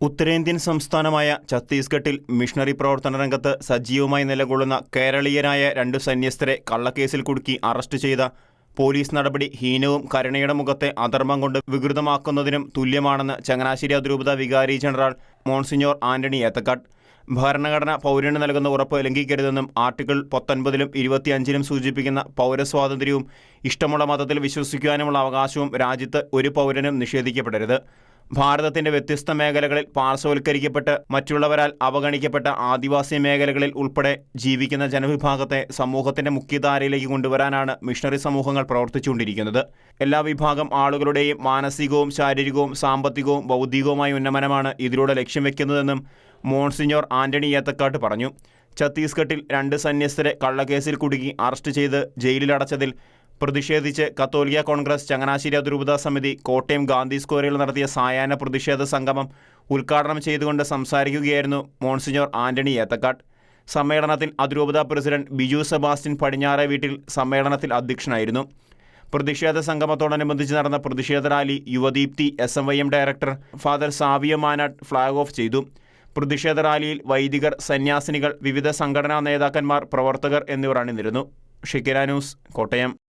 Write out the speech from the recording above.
ഉത്തരേന്ത്യൻ സംസ്ഥാനമായ ഛത്തീസ്ഗഡിൽ മിഷണറി പ്രവർത്തന രംഗത്ത് സജീവമായി നിലകൊള്ളുന്ന കേരളീയരായ 2 സന്യസ്തരെ കള്ളക്കേസിൽ കുടുക്കി അറസ്റ്റ് ചെയ്ത പോലീസ് നടപടി ഹീനവും കരുണയുടെ മുഖത്തെ അധർമ്മം കൊണ്ട് വികൃതമാക്കുന്നതിനും തുല്യമാണെന്ന് ചങ്ങനാശ്ശേരി അതിരൂപത വികാരി ജനറൽ മോൺസിഞ്ഞോർ ആന്റണി ഏത്തക്കാട്. ഭരണഘടന പൗരന് നൽകുന്ന ഉറപ്പ് ലംഘിക്കരുതെന്നും ആർട്ടിക്കിൾ 19-ലും 25-ലും സൂചിപ്പിക്കുന്ന പൗരസ്വാതന്ത്ര്യവും ഇഷ്ടമുള്ള മതത്തിൽ വിശ്വസിക്കുവാനുമുള്ള അവകാശവും രാജ്യത്ത് ഒരു പൗരനും നിഷേധിക്കപ്പെടരുത്. ഭാരതത്തിന്റെ വ്യത്യസ്ത മേഖലകളിൽ പാർശ്വവൽക്കരിക്കപ്പെട്ട് മറ്റുള്ളവരാൽ അവഗണിക്കപ്പെട്ട ആദിവാസി മേഖലകളിൽ ഉൾപ്പെടെ ജീവിക്കുന്ന ജനവിഭാഗത്തെ സമൂഹത്തിന്റെ മുഖ്യധാരയിലേക്ക് കൊണ്ടുവരാനാണ് മിഷണറി സമൂഹങ്ങൾ പ്രവർത്തിച്ചുകൊണ്ടിരിക്കുന്നത്. എല്ലാ വിഭാഗം ആളുകളുടെയും മാനസികവും ശാരീരികവും സാമ്പത്തികവും ബൗദ്ധികവുമായ ഉന്നമനമാണ് ഇതിലൂടെ ലക്ഷ്യം വെക്കുന്നതെന്നും മോൺസിഞ്ഞോർ ആന്റണി ഏത്തക്കാട് പറഞ്ഞു. ഛത്തീസ്ഗഡിൽ 2 സന്യസ്തരെ കള്ളക്കേസിൽ കുടുക്കി അറസ്റ്റ് ചെയ്ത് ജയിലിലടച്ചതിൽ പ്രതിഷേധിച്ച് കത്തോലിക്ക കോൺഗ്രസ് ചങ്ങനാശ്ശേരി അതിരൂപത സമിതി കോട്ടയം ഗാന്ധി സ്ക്വയറിൽ നടത്തിയ സായാഹ്ന പ്രതിഷേധ സംഗമം ഉദ്ഘാടനം ചെയ്തുകൊണ്ട് സംസാരിക്കുകയായിരുന്നു മോൺസിഞ്ഞോർ ആന്റണി ഏത്തക്കാട്. സമ്മേളനത്തിൽ അതിരൂപത പ്രസിഡന്റ് ബിജു സെബാസ്റ്റ്യൻ പടിഞ്ഞാറെ വീട്ടിൽ സമ്മേളനത്തിൽ അധ്യക്ഷനായിരുന്നു. പ്രതിഷേധ സംഗമത്തോടനുബന്ധിച്ച് നടന്ന പ്രതിഷേധ rally Yuvadeepthi SMYM director father സാവിയ മാനാട്ട് ഫ്ളാഗ് ഓഫ് ചെയ്തു. പ്രതിഷേധ റാലിയിൽ വൈദികർ, സന്യാസിനികൾ, വിവിധ സംഘടനാ നേതാക്കന്മാർ, പ്രവർത്തകർ എന്നിവർ അണിനിരന്നു. ഷിക്കിന ന്യൂസ്, കോട്ടയം.